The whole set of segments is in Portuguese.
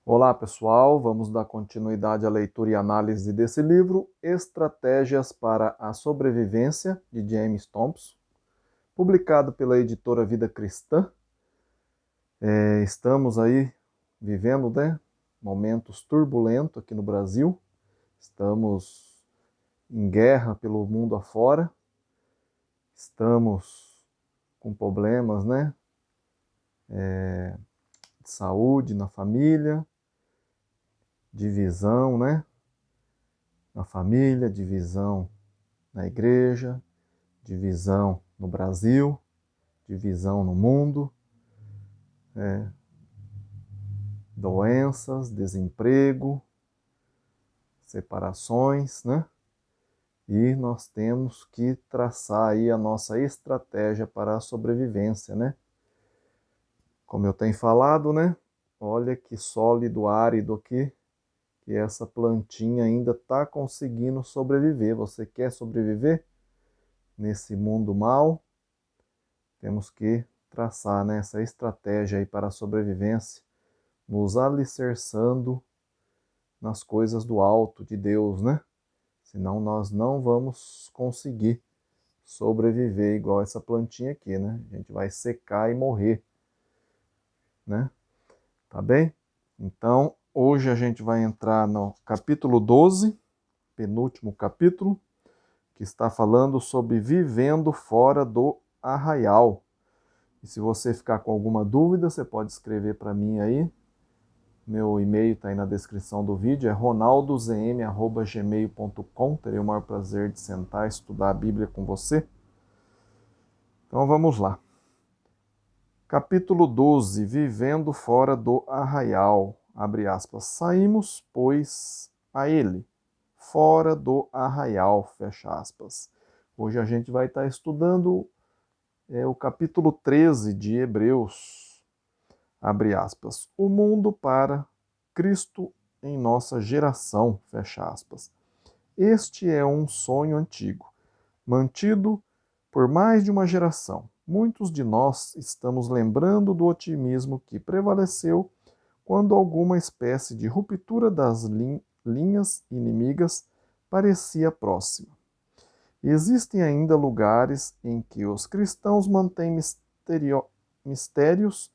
Olá, pessoal. Vamos dar continuidade à leitura e análise desse livro, Estratégias para a Sobrevivência, de James Thompson, publicado pela editora Vida Cristã. Estamos aí vivendo, momentos turbulentos aqui no Brasil. Estamos em guerra pelo mundo afora. Estamos com problemas, de saúde na família, divisão, na família, divisão na igreja, divisão no Brasil, divisão no mundo, doenças, desemprego, separações, E nós temos que traçar aí a nossa estratégia para a sobrevivência, Como eu tenho falado, Olha que sólido, árido aqui, que essa plantinha ainda está conseguindo sobreviver. Você quer sobreviver nesse mundo mal? Temos que traçar, essa estratégia aí para a sobrevivência, nos alicerçando nas coisas do alto, de Deus, Senão nós não vamos conseguir sobreviver igual essa plantinha aqui, A gente vai secar e morrer, Tá bem? Então, hoje a gente vai entrar no capítulo 12, penúltimo capítulo, que está falando sobre vivendo fora do arraial. E se você ficar com alguma dúvida, você pode escrever para mim aí. Meu e-mail está aí na descrição do vídeo, é ronaldozm@gmail.com. Terei o maior prazer de sentar e estudar a Bíblia com você. Então vamos lá. Capítulo 12, Vivendo fora do arraial. Abre aspas. Saímos, pois, a ele, fora do arraial, fecha aspas. Hoje a gente vai estar estudando o capítulo 13 de Hebreus. Abre aspas. O mundo para Cristo em nossa geração, fecha aspas. Este é um sonho antigo, mantido por mais de uma geração. Muitos de nós estamos lembrando do otimismo que prevaleceu quando alguma espécie de ruptura das linhas inimigas parecia próxima. Existem ainda lugares em que os cristãos mantêm mistérios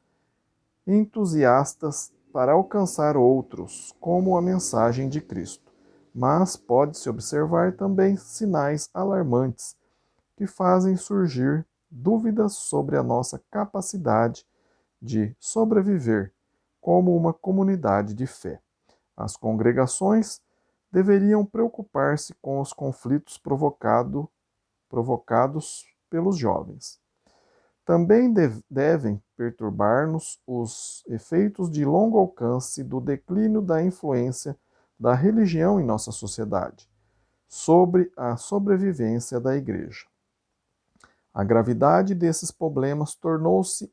entusiastas para alcançar outros, como a mensagem de Cristo. Mas pode-se observar também sinais alarmantes que fazem surgir dúvidas sobre a nossa capacidade de sobreviver como uma comunidade de fé. As congregações deveriam preocupar-se com os conflitos provocados pelos jovens. Também devem perturbar-nos os efeitos de longo alcance do declínio da influência da religião em nossa sociedade sobre a sobrevivência da igreja. A gravidade desses problemas tornou-se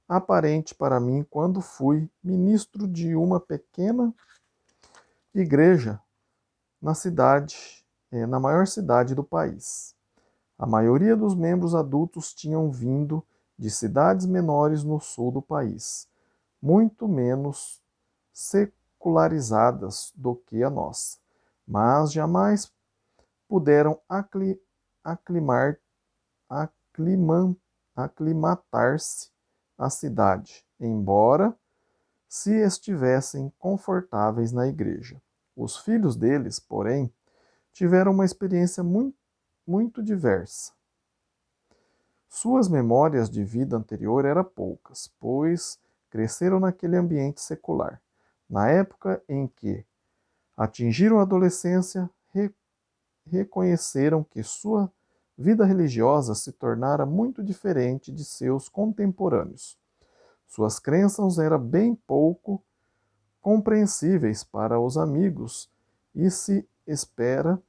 aparente para mim quando fui ministro de uma pequena igreja na maior cidade do país. A maioria dos membros adultos tinham vindo de cidades menores no sul do país, muito menos secularizadas do que a nossa, mas jamais puderam aclimatar-se à cidade, embora se estivessem confortáveis na igreja. Os filhos deles, porém, tiveram uma experiência muito diversa. Suas memórias de vida anterior eram poucas, pois cresceram naquele ambiente secular. Na época em que atingiram a adolescência, reconheceram que sua vida religiosa se tornara muito diferente de seus contemporâneos. Suas crenças eram bem pouco compreensíveis para os amigos e se espera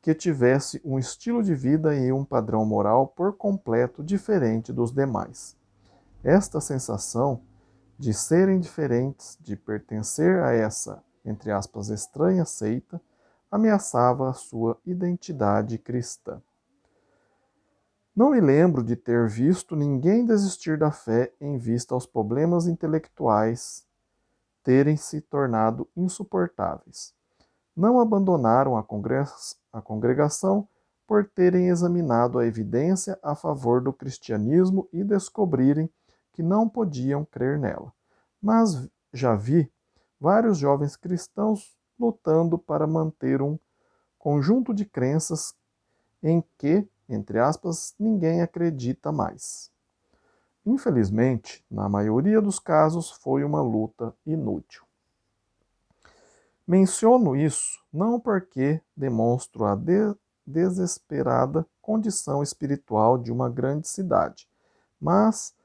que tivesse um estilo de vida e um padrão moral por completo diferente dos demais. Esta sensação de serem diferentes, de pertencer a essa, entre aspas, estranha seita, ameaçava a sua identidade cristã. Não me lembro de ter visto ninguém desistir da fé em vista aos problemas intelectuais terem se tornado insuportáveis. Não abandonaram a congregação por terem examinado a evidência a favor do cristianismo e descobrirem que não podiam crer nela. Mas já vi vários jovens cristãos lutando para manter um conjunto de crenças em que, entre aspas, ninguém acredita mais. Infelizmente, na maioria dos casos, foi uma luta inútil. Menciono isso não porque demonstro a desesperada condição espiritual de uma grande cidade, mas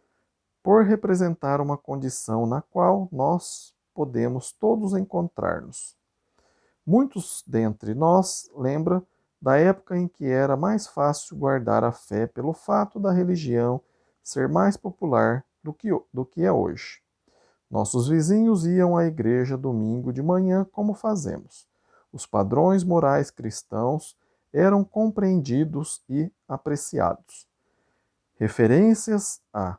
por representar uma condição na qual nós podemos todos encontrar-nos. Muitos dentre nós lembram da época em que era mais fácil guardar a fé pelo fato da religião ser mais popular do que é hoje. Nossos vizinhos iam à igreja domingo de manhã como fazemos. Os padrões morais cristãos eram compreendidos e apreciados. Referências à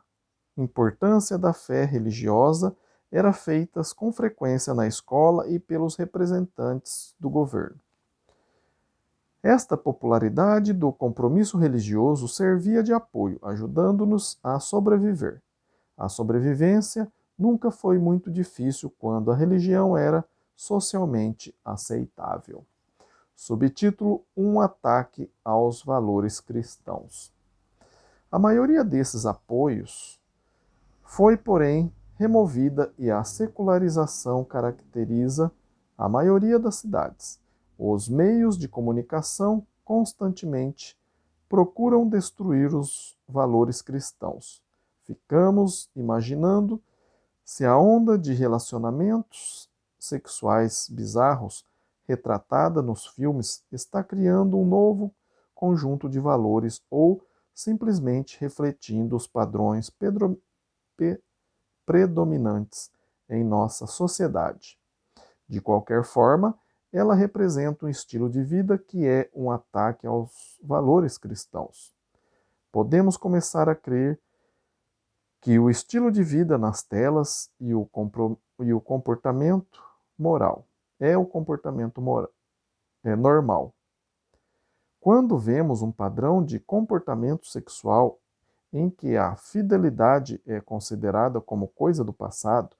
importância da fé religiosa eram feitas com frequência na escola e pelos representantes do governo. Esta popularidade do compromisso religioso servia de apoio, ajudando-nos a sobreviver. A sobrevivência nunca foi muito difícil quando a religião era socialmente aceitável. Subtítulo: Um ataque aos valores cristãos. A maioria desses apoios foi, porém, removida e a secularização caracteriza a maioria das cidades. Os meios de comunicação constantemente procuram destruir os valores cristãos. Ficamos imaginando se a onda de relacionamentos sexuais bizarros retratada nos filmes está criando um novo conjunto de valores ou simplesmente refletindo os padrões predominantes em nossa sociedade. De qualquer forma, ela representa um estilo de vida que é um ataque aos valores cristãos. Podemos começar a crer que o estilo de vida nas telas e o comportamento moral é o comportamento normal. Quando vemos um padrão de comportamento sexual em que a fidelidade é considerada como coisa do passado,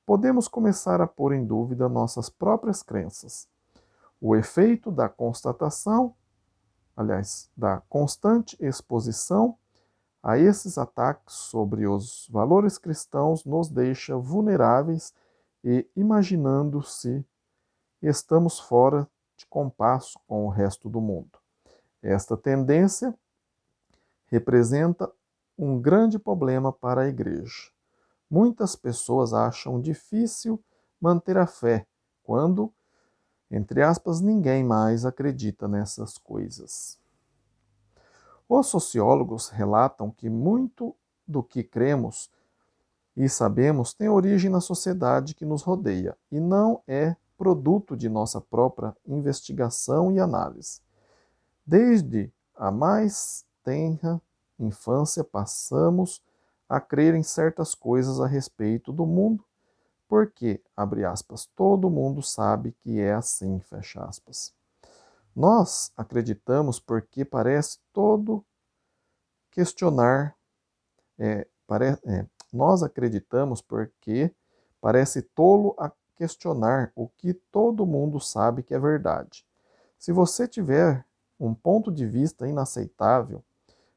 podemos começar a pôr em dúvida nossas próprias crenças. O efeito da da constante exposição a esses ataques sobre os valores cristãos nos deixa vulneráveis e imaginando se estamos fora de compasso com o resto do mundo. Esta tendência representa um grande problema para a igreja. Muitas pessoas acham difícil manter a fé quando, entre aspas, ninguém mais acredita nessas coisas. Os sociólogos relatam que muito do que cremos e sabemos tem origem na sociedade que nos rodeia e não é produto de nossa própria investigação e análise. Desde a mais tenra infância passamos a crer em certas coisas a respeito do mundo, porque, abre aspas, todo mundo sabe que é assim, fecha aspas. Nós acreditamos porque parece todo questionar, nós acreditamos porque parece tolo a questionar o que todo mundo sabe que é verdade. Se você tiver um ponto de vista inaceitável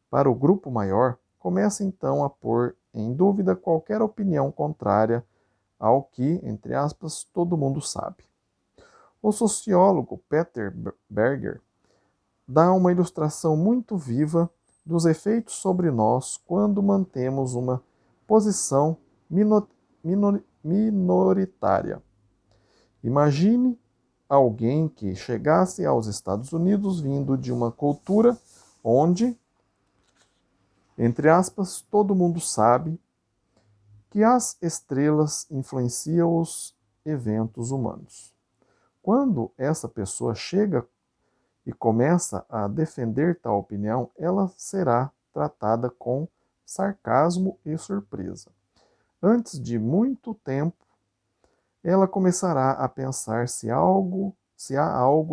para o grupo maior, comece então a pôr em dúvida qualquer opinião contrária ao que, entre aspas, todo mundo sabe. O sociólogo Peter Berger dá uma ilustração muito viva dos efeitos sobre nós quando mantemos uma posição minoritária. Imagine alguém que chegasse aos Estados Unidos vindo de uma cultura onde, entre aspas, todo mundo sabe que as estrelas influenciam os eventos humanos. Quando essa pessoa chega e começa a defender tal opinião, ela será tratada com sarcasmo e surpresa. Antes de muito tempo, ela começará a pensar se há algo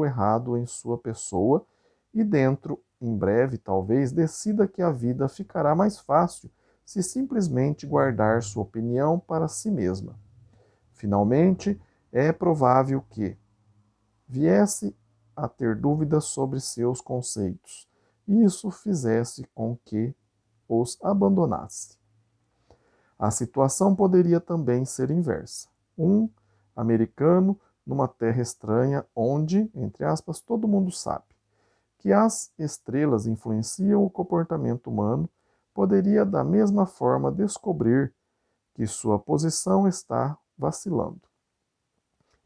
errado em sua pessoa e dentro, em breve, talvez, decida que a vida ficará mais fácil se simplesmente guardar sua opinião para si mesma. Finalmente, é provável que viesse a ter dúvidas sobre seus conceitos, e isso fizesse com que os abandonasse. A situação poderia também ser inversa. Um americano numa terra estranha onde, entre aspas, todo mundo sabe que as estrelas influenciam o comportamento humano, poderia da mesma forma descobrir que sua posição está vacilando.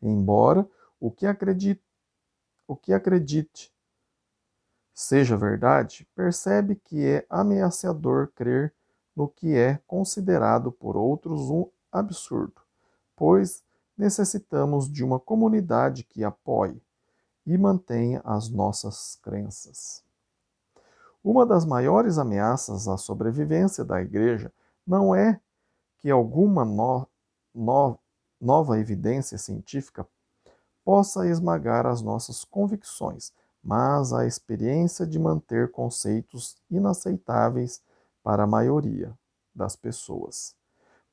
Embora o que acredite seja verdade, percebe que é ameaçador crer no que é considerado por outros um absurdo, pois necessitamos de uma comunidade que apoie e mantenha as nossas crenças. Uma das maiores ameaças à sobrevivência da Igreja não é que alguma nova evidência científica possa esmagar as nossas convicções, mas a experiência de manter conceitos inaceitáveis para a maioria das pessoas.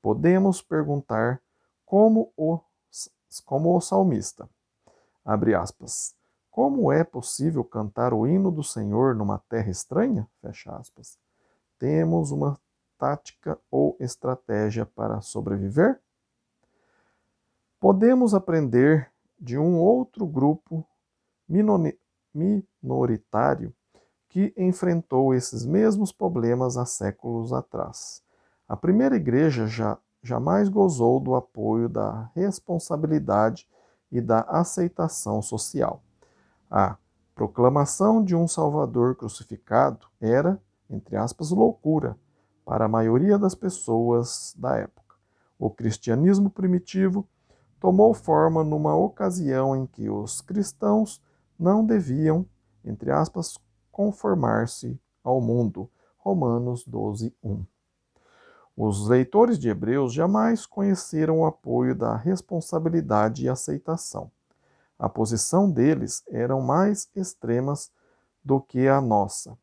Podemos perguntar como o salmista, abre aspas, como é possível cantar o hino do Senhor numa terra estranha? Fecha aspas. Temos uma tática ou estratégia para sobreviver? Podemos aprender de um outro grupo minoritário que enfrentou esses mesmos problemas há séculos atrás. A primeira igreja jamais gozou do apoio da responsabilidade e da aceitação social. A proclamação de um Salvador crucificado era, entre aspas, loucura para a maioria das pessoas da época. O cristianismo primitivo tomou forma numa ocasião em que os cristãos não deviam, entre aspas, conformar-se ao mundo. Romanos 12:1. Os leitores de Hebreus jamais conheceram o apoio da responsabilidade e aceitação. A posição deles eram mais extremas do que a nossa,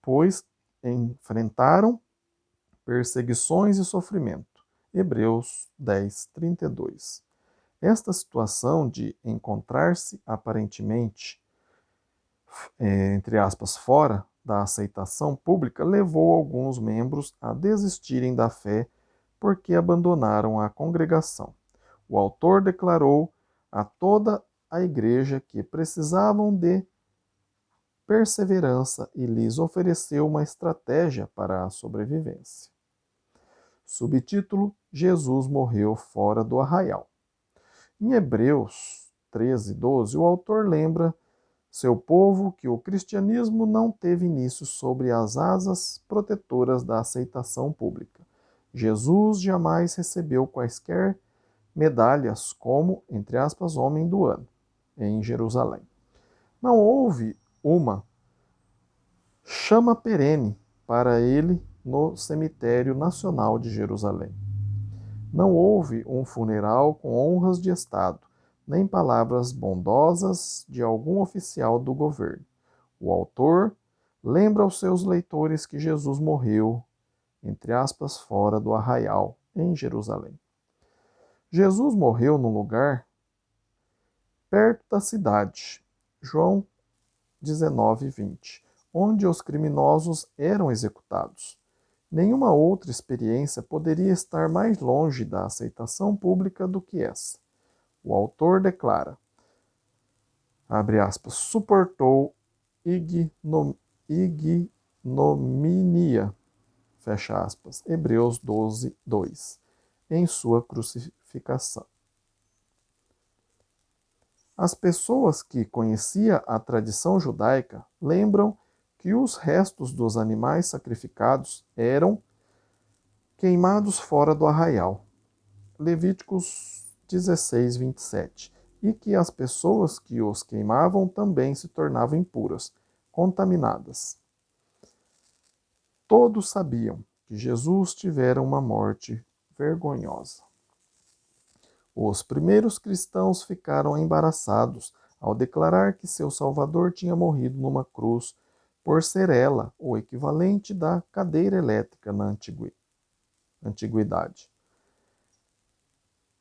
pois enfrentaram perseguições e sofrimento. Hebreus 10:32. Esta situação de encontrar-se aparentemente, entre aspas, fora da aceitação pública levou alguns membros a desistirem da fé porque abandonaram a congregação. O autor declarou a toda a igreja que precisavam de perseverança e lhes ofereceu uma estratégia para a sobrevivência. Subtítulo: Jesus morreu fora do arraial. Em Hebreus 13:12, o autor lembra seu povo que o cristianismo não teve início sobre as asas protetoras da aceitação pública. Jesus jamais recebeu quaisquer medalhas como, entre aspas, homem do ano, em Jerusalém. Não houve uma chama perene para ele no cemitério nacional de Jerusalém. Não houve um funeral com honras de Estado, nem palavras bondosas de algum oficial do governo. O autor lembra aos seus leitores que Jesus morreu, entre aspas, fora do arraial, em Jerusalém. Jesus morreu num lugar perto da cidade, João 19:20, onde os criminosos eram executados. Nenhuma outra experiência poderia estar mais longe da aceitação pública do que essa. O autor declara, abre aspas, suportou ignomínia, fecha aspas, Hebreus 12:2, em sua crucificação. As pessoas que conheciam a tradição judaica lembram que os restos dos animais sacrificados eram queimados fora do arraial, Levíticos 16:27, e que as pessoas que os queimavam também se tornavam impuras, contaminadas. Todos sabiam que Jesus tivera uma morte vergonhosa. Os primeiros cristãos ficaram embaraçados ao declarar que seu Salvador tinha morrido numa cruz, por ser ela o equivalente da cadeira elétrica na antiguidade.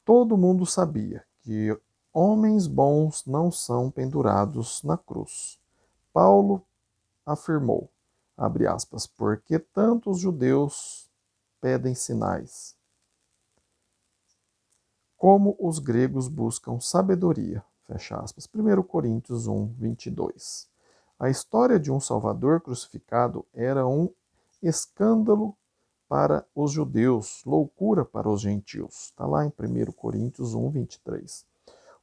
Todo mundo sabia que homens bons não são pendurados na cruz. Paulo afirmou, abre aspas, porque tantos judeus pedem sinais, como os gregos buscam sabedoria, fecha aspas. 1 Coríntios 1, 22. A história de um Salvador crucificado era um escândalo para os judeus, loucura para os gentios. Está lá em 1 Coríntios 1, 23.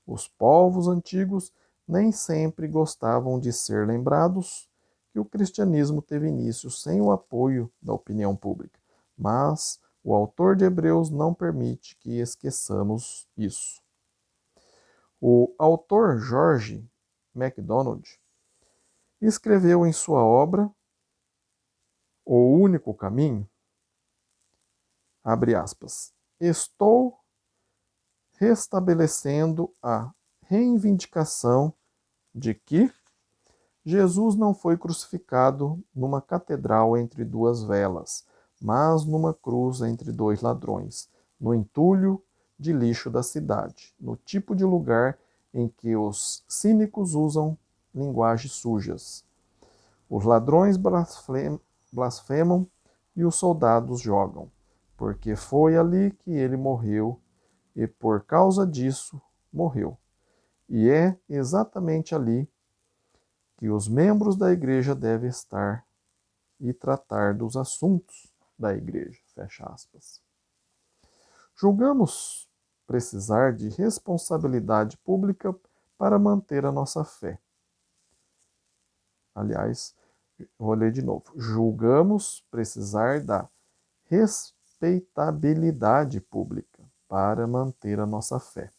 Os povos antigos nem sempre gostavam de ser lembrados que o cristianismo teve início sem o apoio da opinião pública, mas o autor de Hebreus não permite que esqueçamos isso. O autor George MacDonald escreveu em sua obra O Único Caminho, abre aspas, estou restabelecendo a reivindicação de que Jesus não foi crucificado numa catedral entre duas velas, mas numa cruz entre dois ladrões, no entulho de lixo da cidade, no tipo de lugar em que os cínicos usam linguagens sujas. Os ladrões blasfemam e os soldados jogam, porque foi ali que ele morreu e por causa disso morreu. E é exatamente ali que os membros da igreja devem estar e tratar dos assuntos da igreja. Fecha aspas. Julgamos precisar de responsabilidade pública para manter a nossa fé. Aliás, vou ler de novo. Julgamos precisar da respeitabilidade pública para manter a nossa fé.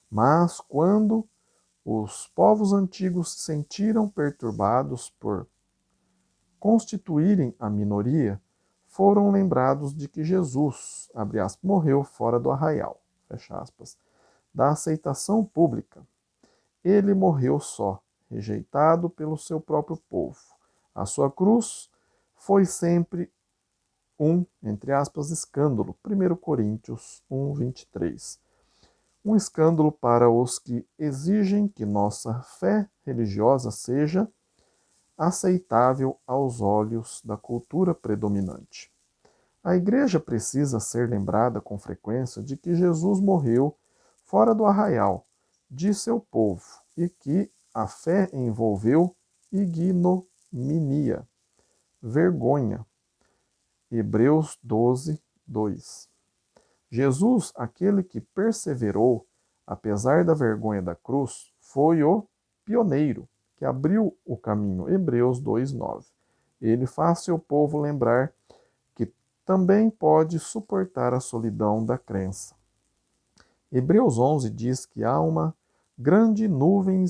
Mas quando os povos antigos se sentiram perturbados por constituírem a minoria, foram lembrados de que Jesus, abre aspas, morreu fora do arraial, fecha aspas, da aceitação pública. Ele morreu só, rejeitado pelo seu próprio povo. A sua cruz foi sempre um, entre aspas, escândalo. 1 Coríntios 1, 23. Um escândalo para os que exigem que nossa fé religiosa seja aceitável aos olhos da cultura predominante. A igreja precisa ser lembrada com frequência de que Jesus morreu fora do arraial de seu povo e que a fé envolveu ignominia, vergonha. Hebreus 12, 2. Jesus, aquele que perseverou, apesar da vergonha da cruz, foi o pioneiro que abriu o caminho. Hebreus 2:9. Ele faz seu povo lembrar que também pode suportar a solidão da crença. Hebreus 11 diz que há uma grande nuvem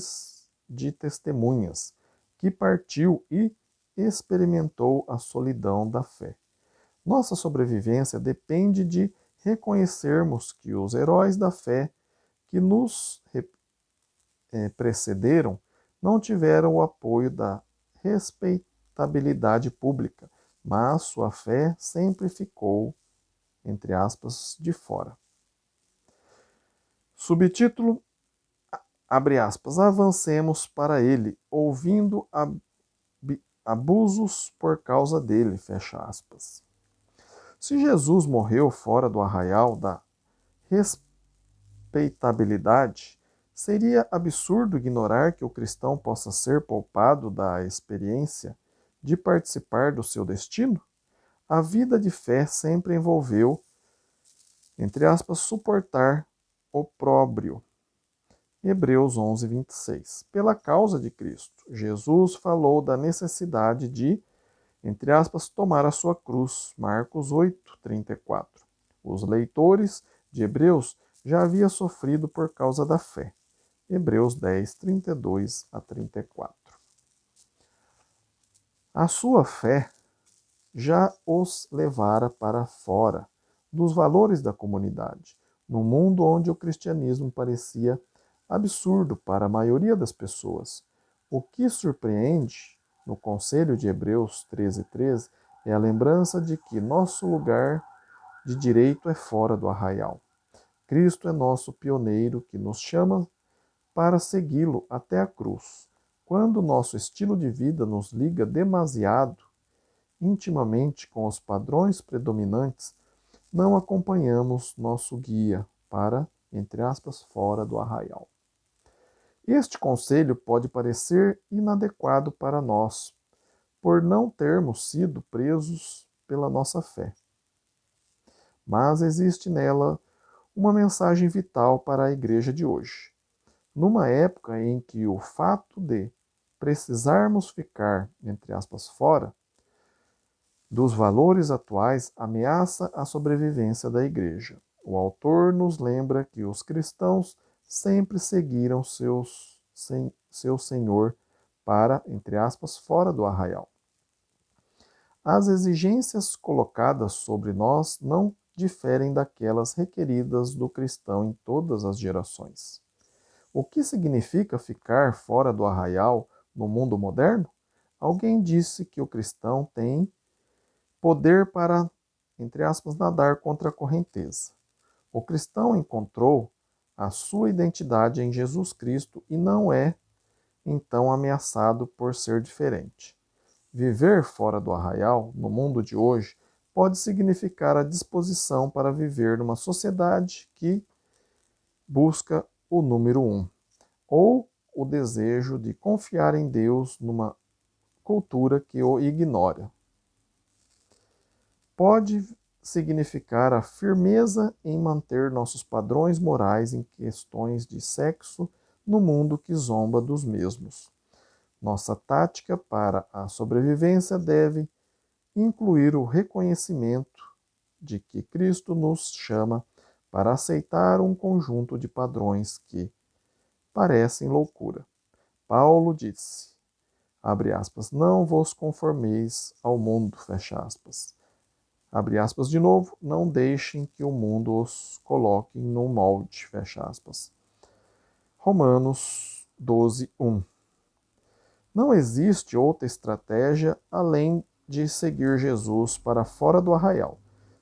de testemunhas que partiu e experimentou a solidão da fé. Nossa sobrevivência depende de reconhecermos que os heróis da fé que nos precederam não tiveram o apoio da respeitabilidade pública, mas sua fé sempre ficou, entre aspas, de fora. Subtítulo, abre aspas, avancemos para ele, ouvindo abusos por causa dele, fecha aspas. Se Jesus morreu fora do arraial da respeitabilidade, seria absurdo ignorar que o cristão possa ser poupado da experiência de participar do seu destino? A vida de fé sempre envolveu, entre aspas, suportar opróbrio. Hebreus 11, 26. Pela causa de Cristo, Jesus falou da necessidade de, entre aspas, tomar a sua cruz. Marcos 8, 34. Os leitores de Hebreus já haviam sofrido por causa da fé. Hebreus 10, 32 a 34. A sua fé já os levara para fora dos valores da comunidade, num mundo onde o cristianismo parecia absurdo para a maioria das pessoas. O que surpreende no Conselho de Hebreus 13:13 é a lembrança de que nosso lugar de direito é fora do arraial. Cristo é nosso pioneiro que nos chama para segui-lo até a cruz. Quando nosso estilo de vida nos liga demasiado intimamente com os padrões predominantes, não acompanhamos nosso guia para, entre aspas, fora do arraial. Este conselho pode parecer inadequado para nós, por não termos sido presos pela nossa fé. Mas existe nela uma mensagem vital para a igreja de hoje. Numa época em que o fato de precisarmos ficar, entre aspas, fora dos valores atuais ameaça a sobrevivência da igreja. O autor nos lembra que os cristãos sempre seguiram seu Senhor para, entre aspas, fora do arraial. As exigências colocadas sobre nós não diferem daquelas requeridas do cristão em todas as gerações. O que significa ficar fora do arraial no mundo moderno? Alguém disse que o cristão tem poder para, entre aspas, nadar contra a correnteza. O cristão encontrou a sua identidade em Jesus Cristo e não é, então, ameaçado por ser diferente. Viver fora do arraial, no mundo de hoje, pode significar a disposição para viver numa sociedade que busca o número um, ou o desejo de confiar em Deus numa cultura que o ignora. Pode significar a firmeza em manter nossos padrões morais em questões de sexo no mundo que zomba dos mesmos. Nossa tática para a sobrevivência deve incluir o reconhecimento de que Cristo nos chama para aceitar um conjunto de padrões que parecem loucura. Paulo disse, abre aspas, não vos conformeis ao mundo, fecha aspas. Abre aspas de novo, não deixem que o mundo os coloque no molde, fecha aspas. Romanos 12:1. Não existe outra estratégia além de seguir Jesus para fora do arraial.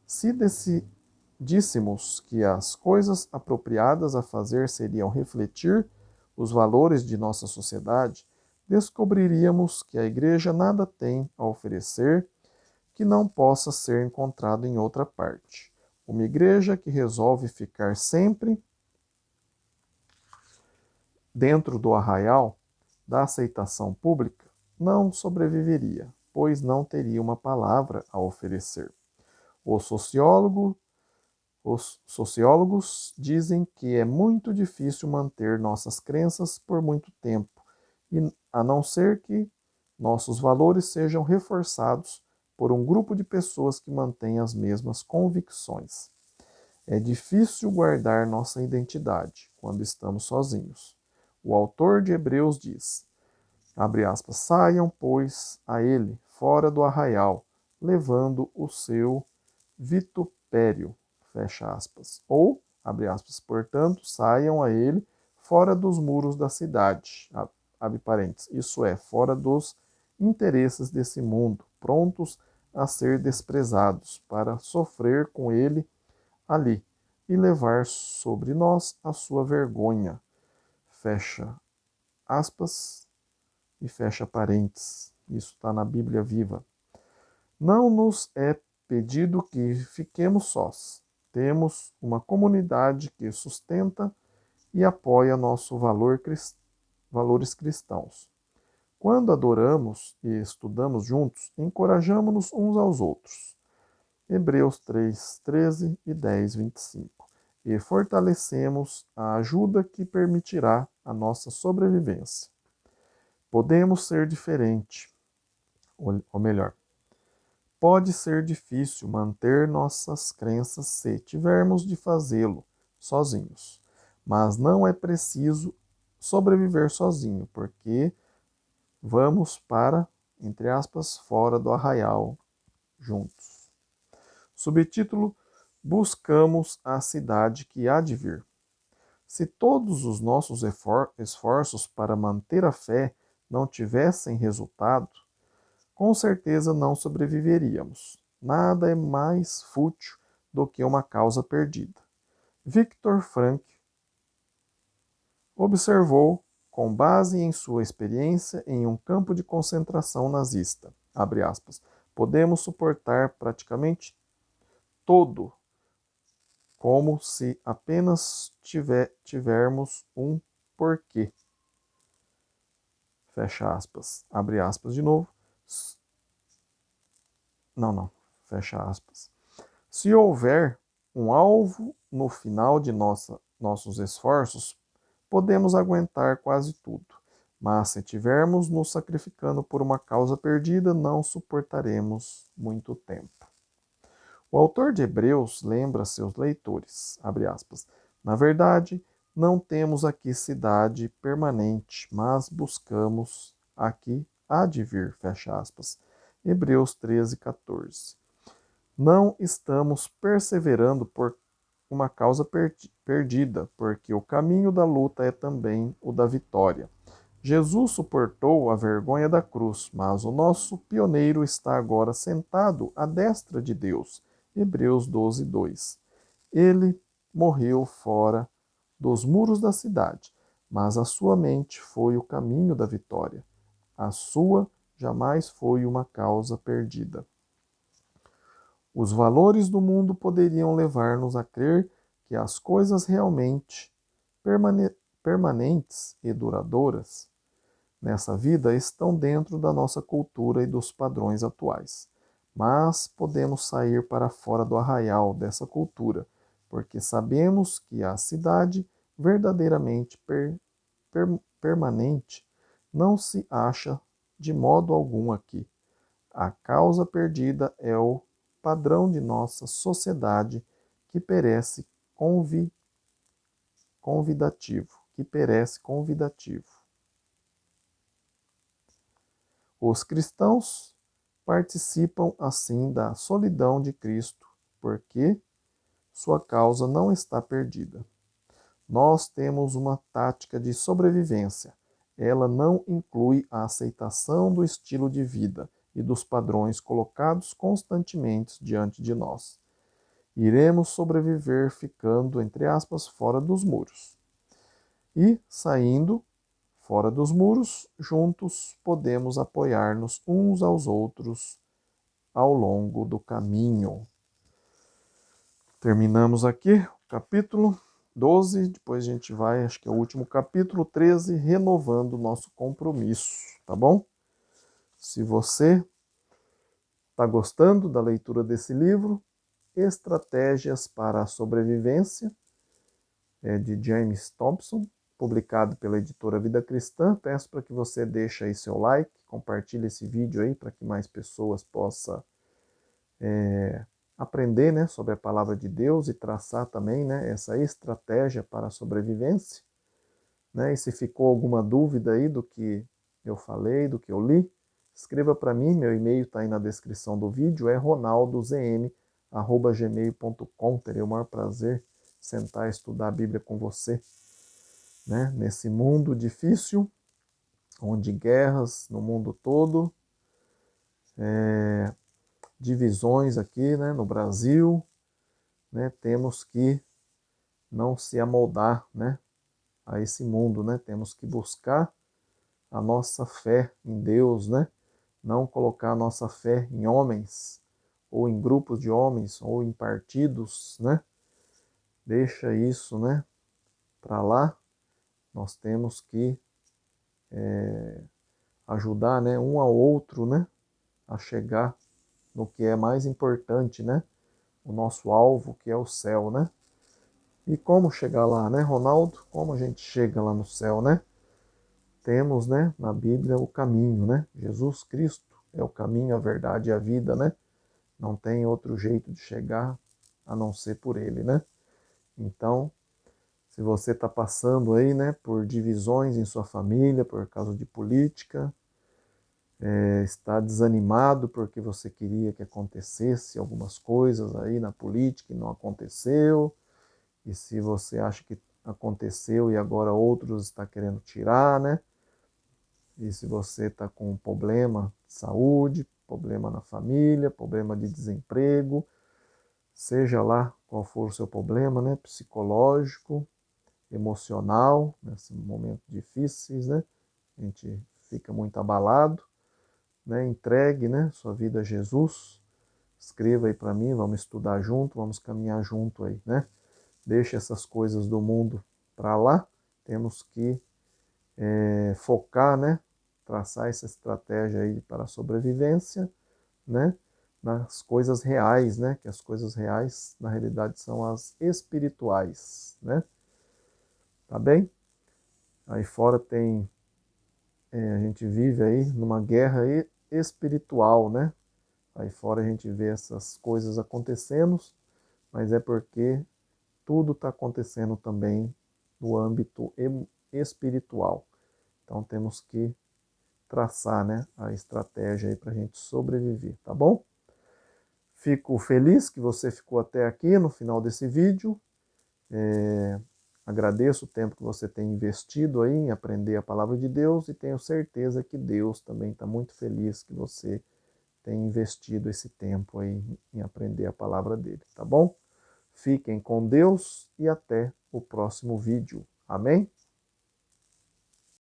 Se decidíssemos que as coisas apropriadas a fazer seriam refletir os valores de nossa sociedade, descobriríamos que a igreja nada tem a oferecer que não possa ser encontrado em outra parte. Uma igreja que resolve ficar sempre dentro do arraial da aceitação pública não sobreviveria, pois não teria uma palavra a oferecer. Os sociólogos dizem que é muito difícil manter nossas crenças por muito tempo, a não ser que nossos valores sejam reforçados por um grupo de pessoas que mantém as mesmas convicções. É difícil guardar nossa identidade quando estamos sozinhos. O autor de Hebreus diz, abre aspas, saiam, pois, a ele, fora do arraial, levando o seu vitupério, fecha aspas. Ou, abre aspas, portanto, saiam a ele fora dos muros da cidade, abre parênteses, isso é, fora dos interesses desse mundo, prontos a ser desprezados, para sofrer com ele ali e levar sobre nós a sua vergonha. Fecha aspas e fecha parênteses. Isso está na Bíblia Viva. Não nos é pedido que fiquemos sós. Temos uma comunidade que sustenta e apoia valores cristãos. Quando adoramos e estudamos juntos, encorajamos-nos uns aos outros. Hebreus 3:13 e 10:25. E fortalecemos a ajuda que permitirá a nossa sobrevivência. Podemos ser diferente, ou melhor, pode ser difícil manter nossas crenças se tivermos de fazê-lo sozinhos, mas não é preciso sobreviver sozinho, porque vamos para, entre aspas, fora do arraial juntos. Subtítulo: buscamos a cidade que há de vir. Se todos os nossos esforços para manter a fé não tivessem resultado, com certeza não sobreviveríamos. Nada é mais fútil do que uma causa perdida. Victor Frank observou, com base em sua experiência em um campo de concentração nazista, abre aspas, podemos suportar praticamente todo, como se apenas tivermos um porquê. Fecha aspas. Abre aspas de novo. Não. Fecha aspas. Se houver um alvo no final de nossos esforços, podemos aguentar quase tudo. Mas se tivermos nos sacrificando por uma causa perdida, não suportaremos muito tempo. O autor de Hebreus lembra seus leitores, abre aspas, na verdade, não temos aqui cidade permanente, mas buscamos aqui há de vir, fecha aspas. Hebreus 13, 14. Não estamos perseverando por uma causa perdida, porque o caminho da luta é também o da vitória. Jesus suportou a vergonha da cruz, mas o nosso pioneiro está agora sentado à destra de Deus. Hebreus 12, 2. Ele morreu fora dos muros da cidade, mas a sua mente foi o caminho da vitória. A sua jamais foi uma causa perdida. Os valores do mundo poderiam levar-nos a crer que as coisas realmente permanentes e duradouras nessa vida estão dentro da nossa cultura e dos padrões atuais. Mas podemos sair para fora do arraial dessa cultura, porque sabemos que a cidade verdadeiramente permanente não se acha de modo algum aqui. A causa perdida é o padrão de nossa sociedade que perece convidativo. Os cristãos participam assim da solidão de Cristo, porque sua causa não está perdida. Nós temos uma tática de sobrevivência. Ela não inclui a aceitação do estilo de vida e dos padrões colocados constantemente diante de nós. Iremos sobreviver ficando, entre aspas, fora dos muros. E, saindo fora dos muros, juntos podemos apoiar-nos uns aos outros ao longo do caminho. Terminamos aqui o capítulo 12, depois a gente vai, acho que é o último capítulo 13, renovando o nosso compromisso, tá bom? Se você está gostando da leitura desse livro, Estratégias para a Sobrevivência, de James Thompson, publicado pela editora Vida Cristã. Peço para que você deixe aí seu like, compartilhe esse vídeo aí para que mais pessoas possam aprender, né, sobre a palavra de Deus e traçar também, né, essa estratégia para a sobrevivência. Né? E se ficou alguma dúvida aí do que eu falei, do que eu li, escreva para mim, meu e-mail está aí na descrição do vídeo, é ronaldozm@gmail.com. Terei o maior prazer sentar e estudar a Bíblia com você, né? Nesse mundo difícil, onde guerras no mundo todo, divisões aqui, né, no Brasil, né, temos que não se amoldar, né, a esse mundo, né? Temos que buscar a nossa fé em Deus, né? Não colocar a nossa fé em homens, ou em grupos de homens, ou em partidos, né? Deixa isso, né, para lá. Nós temos que ajudar, né, um ao outro, né, a chegar no que é mais importante, né? O nosso alvo, que é o céu, né? E como chegar lá, né, Ronaldo? Como a gente chega lá no céu, né? Temos, né, na Bíblia o caminho, né? Jesus Cristo é o caminho, a verdade e a vida, né? Não tem outro jeito de chegar a não ser por ele, né? Então, se você está passando aí, né, por divisões em sua família, por causa de política, está desanimado porque você queria que acontecesse algumas coisas aí na política e não aconteceu, e se você acha que aconteceu e agora outros está querendo tirar, né? E se você está com um problema de saúde, problema na família, problema de desemprego, seja lá qual for o seu problema, né? Psicológico, emocional, nesses momentos difíceis, né? A gente fica muito abalado, né? Entregue, né? Sua vida a Jesus. Escreva aí para mim, vamos estudar junto, vamos caminhar junto aí, né? Deixe essas coisas do mundo para lá. Temos que focar, né? Traçar essa estratégia aí para a sobrevivência, né? Nas coisas reais, né? Que as coisas reais, na realidade, são as espirituais, né? Tá bem? Aí fora tem, a gente vive aí numa guerra espiritual, né? Aí fora a gente vê essas coisas acontecendo, mas é porque tudo está acontecendo também no âmbito espiritual. Então temos que traçar, né, a estratégia aí para a gente sobreviver, tá bom? Fico feliz que você ficou até aqui no final desse vídeo. Agradeço o tempo que você tem investido aí em aprender a palavra de Deus e tenho certeza que Deus também está muito feliz que você tem investido esse tempo aí em aprender a palavra dele, tá bom? Fiquem com Deus e até o próximo vídeo. Amém?